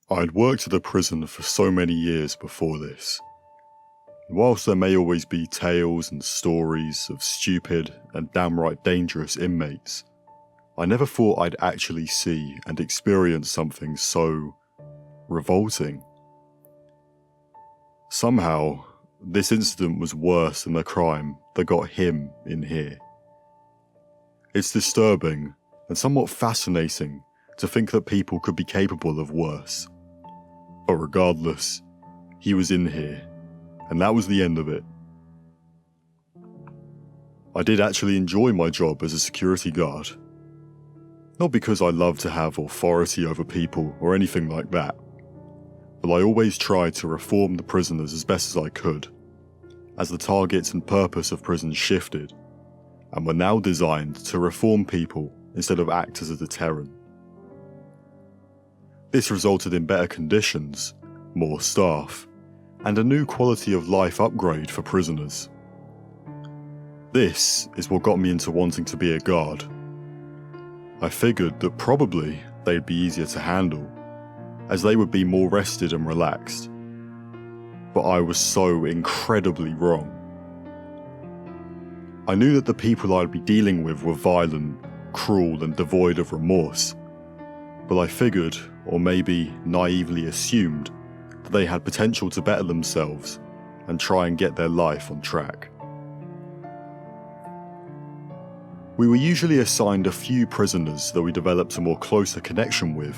I had worked at a prison for so many years before this. Whilst there may always be tales and stories of stupid and downright dangerous inmates, I never thought I'd actually see and experience something so revolting. Somehow, this incident was worse than the crime that got him in here. It's disturbing and somewhat fascinating to think that people could be capable of worse. But regardless, he was in here, and that was the end of it. I did actually enjoy my job as a security guard. Not because I love to have authority over people or anything like that, but I always tried to reform the prisoners as best as I could, as the targets and purpose of prisons shifted, and were now designed to reform people instead of act as a deterrent. This resulted in better conditions, more staff, and a new quality of life upgrade for prisoners. This is what got me into wanting to be a guard. I figured that probably they'd be easier to handle, as they would be more rested and relaxed. But I was so incredibly wrong. I knew that the people I'd be dealing with were violent, cruel, and devoid of remorse, but I figured, or maybe naively assumed, that they had potential to better themselves and try and get their life on track. We were usually assigned a few prisoners that we developed a more closer connection with.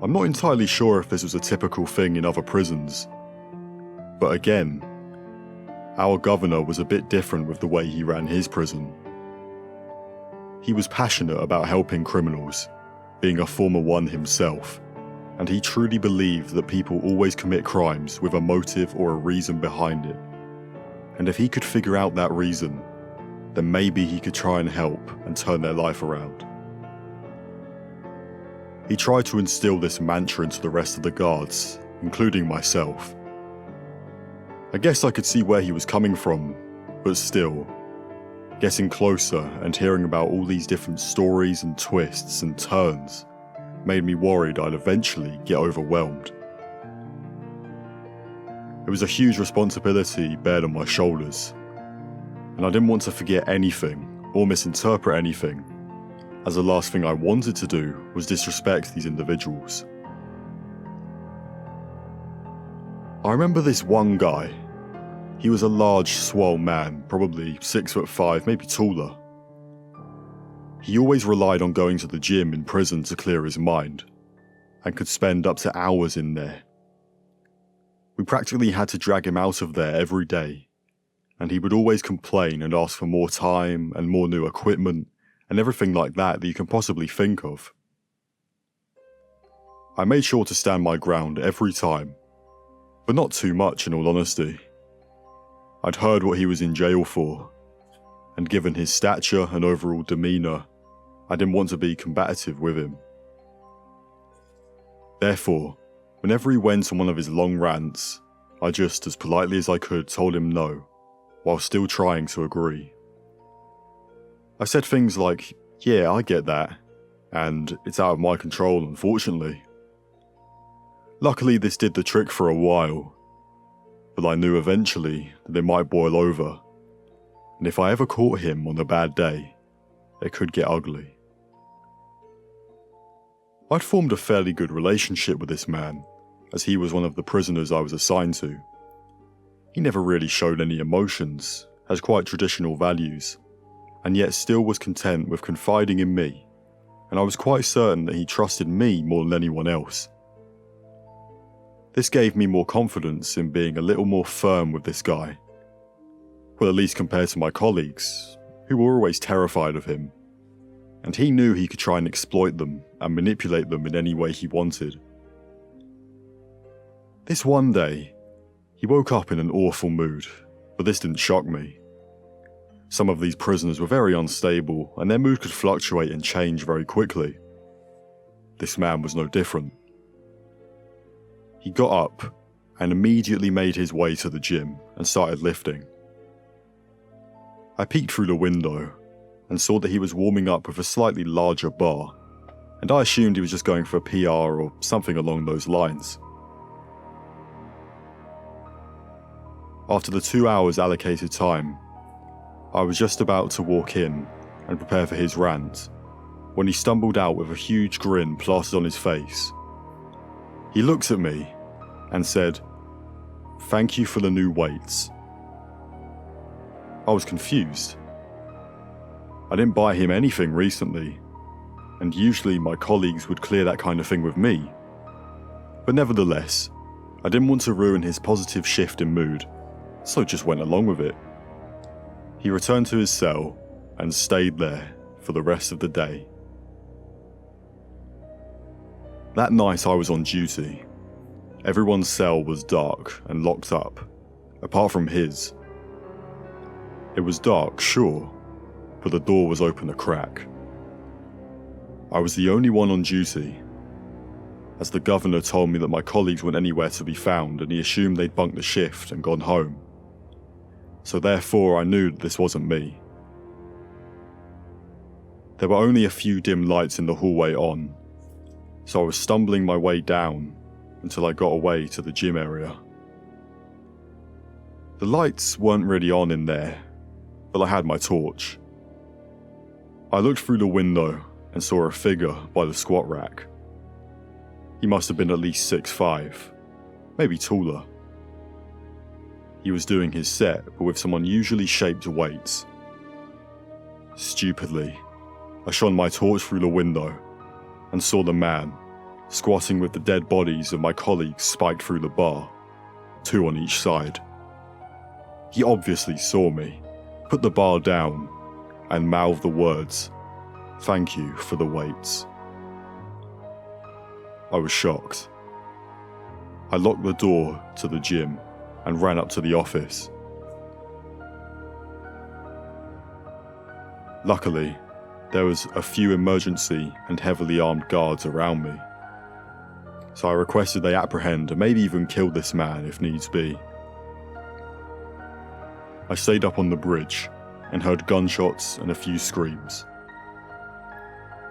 I'm not entirely sure if this was a typical thing in other prisons, but again, our governor was a bit different with the way he ran his prison. He was passionate about helping criminals, being a former one himself, and he truly believed that people always commit crimes with a motive or a reason behind it. And if he could figure out that reason, then maybe he could try and help and turn their life around. He tried to instill this mantra into the rest of the guards, including myself. I guess I could see where he was coming from, but still, getting closer and hearing about all these different stories and twists and turns made me worried I'd eventually get overwhelmed. It was a huge responsibility bared on my shoulders, and I didn't want to forget anything or misinterpret anything, as the last thing I wanted to do was disrespect these individuals. I remember this one guy. He was a large, swole man, probably 6'5", maybe taller. He always relied on going to the gym in prison to clear his mind, and could spend up to hours in there. We practically had to drag him out of there every day, and he would always complain and ask for more time and more new equipment and everything like that you can possibly think of. I made sure to stand my ground every time, but not too much in all honesty. I'd heard what he was in jail for, and given his stature and overall demeanour, I didn't want to be combative with him. Therefore, whenever he went on one of his long rants, I just, as politely as I could, told him no, while still trying to agree. I said things like, "Yeah, I get that," and "It's out of my control, unfortunately." Luckily, this did the trick for a while, but I knew eventually that it might boil over, and if I ever caught him on a bad day, it could get ugly. I'd formed a fairly good relationship with this man, as he was one of the prisoners I was assigned to. He never really showed any emotions, has quite traditional values, and yet still was content with confiding in me, and I was quite certain that he trusted me more than anyone else. This gave me more confidence in being a little more firm with this guy. Well, at least compared to my colleagues, who were always terrified of him, and he knew he could try and exploit them and manipulate them in any way he wanted. This one day, he woke up in an awful mood, but this didn't shock me. Some of these prisoners were very unstable, and their mood could fluctuate and change very quickly. This man was no different. He got up and immediately made his way to the gym and started lifting. I peeked through the window and saw that he was warming up with a slightly larger bar, and I assumed he was just going for a PR or something along those lines. After the 2 hours allocated time, I was just about to walk in and prepare for his rant, when he stumbled out with a huge grin plastered on his face. He looked at me and said, "Thank you for the new weights." I was confused. I didn't buy him anything recently, and usually my colleagues would clear that kind of thing with me. But nevertheless, I didn't want to ruin his positive shift in mood, so just went along with it. He returned to his cell and stayed there for the rest of the day. That night I was on duty. Everyone's cell was dark and locked up, apart from his. It was dark, sure, but the door was open a crack. I was the only one on duty, as the governor told me that my colleagues weren't anywhere to be found and he assumed they'd bunked the shift and gone home. So therefore I knew that this wasn't me. There were only a few dim lights in the hallway on, so I was stumbling my way down until I got away to the gym area. The lights weren't really on in there, but I had my torch. I looked through the window and saw a figure by the squat rack. He must have been at least 6'5", maybe taller. He was doing his set, but with some unusually shaped weights. Stupidly, I shone my torch through the window and saw the man, squatting with the dead bodies of my colleagues spiked through the bar, 2 on each side. He obviously saw me, put the bar down, and mouthed the words, "Thank you for the weights." I was shocked. I locked the door to the gym and ran up to the office. Luckily, there was a few emergency and heavily armed guards around me, so I requested they apprehend and maybe even kill this man if needs be. I stayed up on the bridge and heard gunshots and a few screams.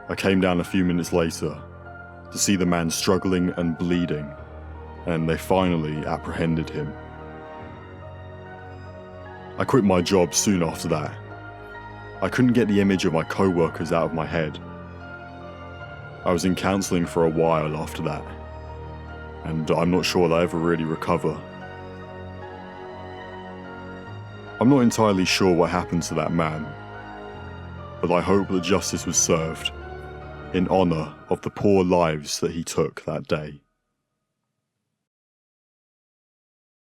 I came down a few minutes later to see the man struggling and bleeding, and they finally apprehended him. I quit my job soon after that. I couldn't get the image of my co-workers out of my head. I was in counselling for a while after that, and I'm not sure that I ever really recover. I'm not entirely sure what happened to that man, but I hope that justice was served in honour of the poor lives that he took that day.